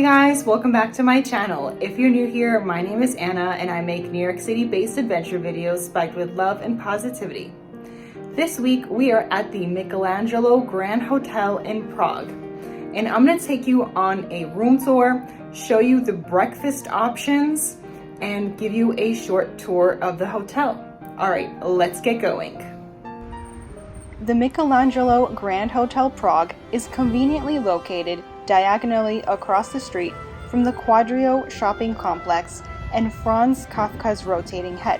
guys, welcome back to my channel. If you're new here, my name is Anna and I make New York City based adventure videos spiked with love and positivity. This week we are at the Michelangelo Grand Hotel in Prague, and I'm going to take you on a room tour, show you the breakfast options, and give you a short tour of the hotel. Alright, let's get going. The Michelangelo Grand Hotel Prague is conveniently located diagonally across the street from the Quadrio Shopping Complex and Franz Kafka's rotating head.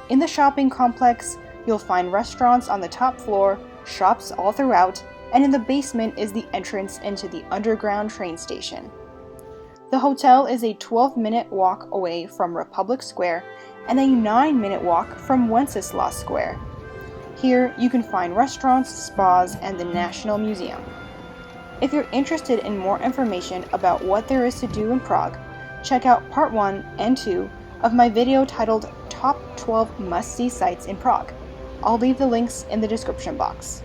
In the shopping complex, you'll find restaurants on the top floor, shops all throughout, and in the basement is the entrance into the underground train station. The hotel is a 12-minute walk away from Republic Square and a 9-minute walk from Wenceslas Square. Here, you can find restaurants, spas, and the National Museum. If you're interested in more information about what there is to do in Prague, check out part 1 and 2 of my video titled Top 12 Must-See Sites in Prague. I'll leave the links in the description box.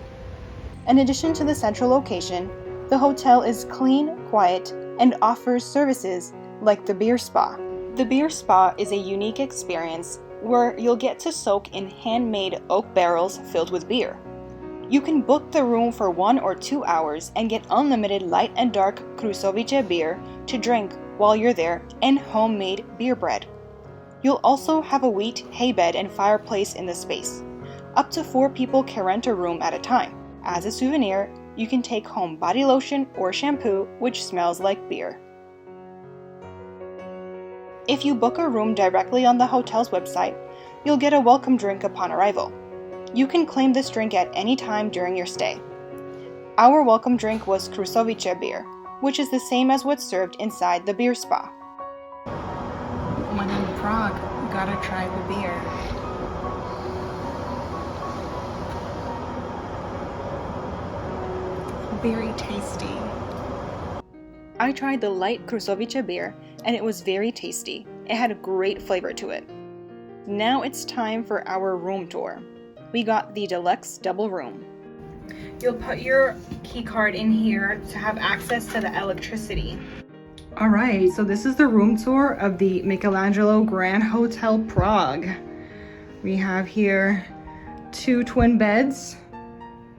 In addition to the central location, the hotel is clean, quiet, and offers services like the beer spa. The beer spa is a unique experience where you'll get to soak in handmade oak barrels filled with beer. You can book the room for 1 or 2 hours and get unlimited light and dark Krušovice beer to drink while you're there and homemade beer bread. You'll also have a wheat hay bed and fireplace in the space. Up to 4 people can rent a room at a time. As a souvenir, you can take home body lotion or shampoo which smells like beer. If you book a room directly on the hotel's website, you'll get a welcome drink upon arrival. You can claim this drink at any time during your stay. Our welcome drink was Krušovice beer, which is the same as what's served inside the beer spa. When in Prague, you gotta try the beer. Very tasty. I tried the light Krušovice beer and it was very tasty. It had a great flavor to it. Now it's time for our room tour. We got the Deluxe double room. You'll put your key card in here to have access to the electricity. Alright, so this is the room tour of the Michelangelo Grand Hotel Prague. We have here 2 twin beds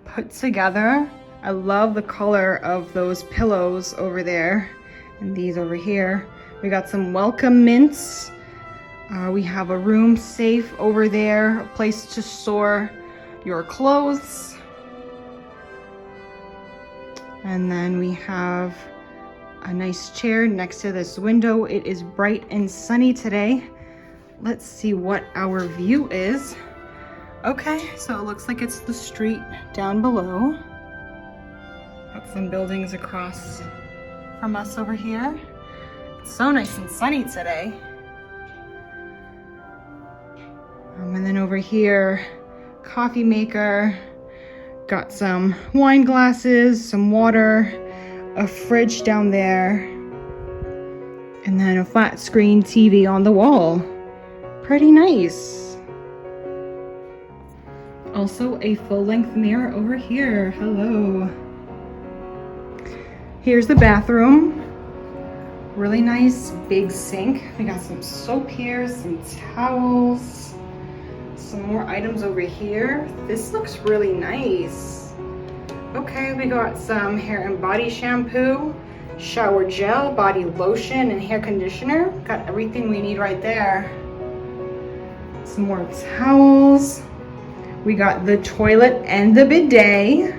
put together. I love the color of those pillows over there and these over here. We got some welcome mints. We have a room safe over there, a place to store your clothes. And then we have a nice chair next to this window. It is bright and sunny today. Let's see what our view is. Okay, so it looks like it's the street down below. Got some buildings across from us over here. It's so nice and sunny today. And then over here, coffee maker, got some wine glasses, some water, a fridge down there, and then a flat screen TV on the wall. Pretty nice. Also a full-length mirror over here. Hello. Here's the bathroom. Really nice big sink. We got some soap here, some towels. Some more items over here. This looks really nice. Okay, we got some hair and body shampoo, shower gel, body lotion, and hair conditioner. Got everything we need right there. Some more towels. We got the toilet and the bidet.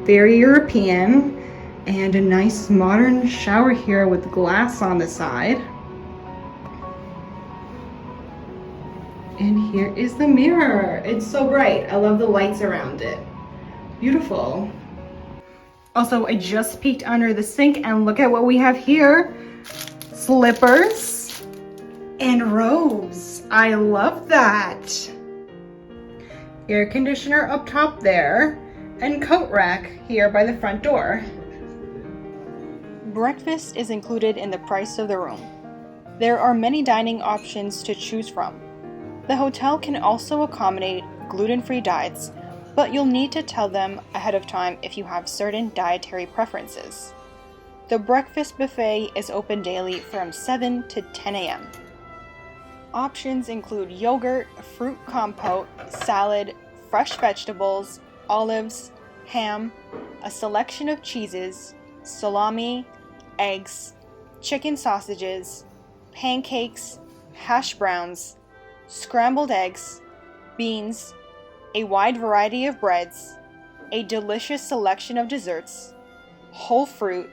Very European. And a nice modern shower here with glass on the side. And here is the mirror. It's so bright. I love the lights around it. Beautiful. Also, I just peeked under the sink and look at what we have here. Slippers and robes. I love that. Air conditioner up top there and coat rack here by the front door. Breakfast is included in the price of the room. There are many dining options to choose from. The hotel can also accommodate gluten-free diets, but you'll need to tell them ahead of time if you have certain dietary preferences. The breakfast buffet is open daily from 7 to 10 a.m. Options include yogurt, fruit compote, salad, fresh vegetables, olives, ham, a selection of cheeses, salami, eggs, chicken sausages, pancakes, hash browns, scrambled eggs, beans, a wide variety of breads, a delicious selection of desserts, whole fruit,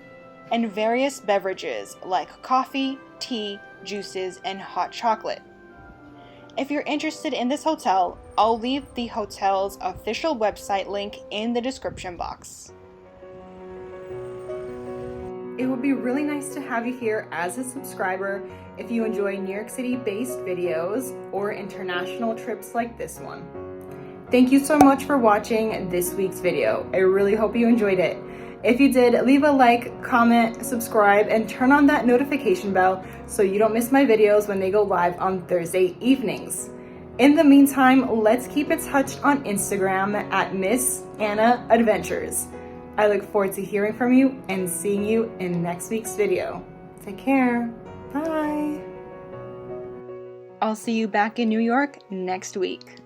and various beverages like coffee, tea, juices, and hot chocolate. If you're interested in this hotel, I'll leave the hotel's official website link in the description box. It would be really nice to have you here as a subscriber if you enjoy New York City-based videos or international trips like this one. Thank you so much for watching this week's video. I really hope you enjoyed it. If you did, leave a like, comment, subscribe, and turn on that notification bell so you don't miss my videos when they go live on Thursday evenings. In the meantime, let's keep in touch on Instagram at Miss Anna Adventures. I look forward to hearing from you and seeing you in next week's video. Take care. Bye. I'll see you back in New York next week.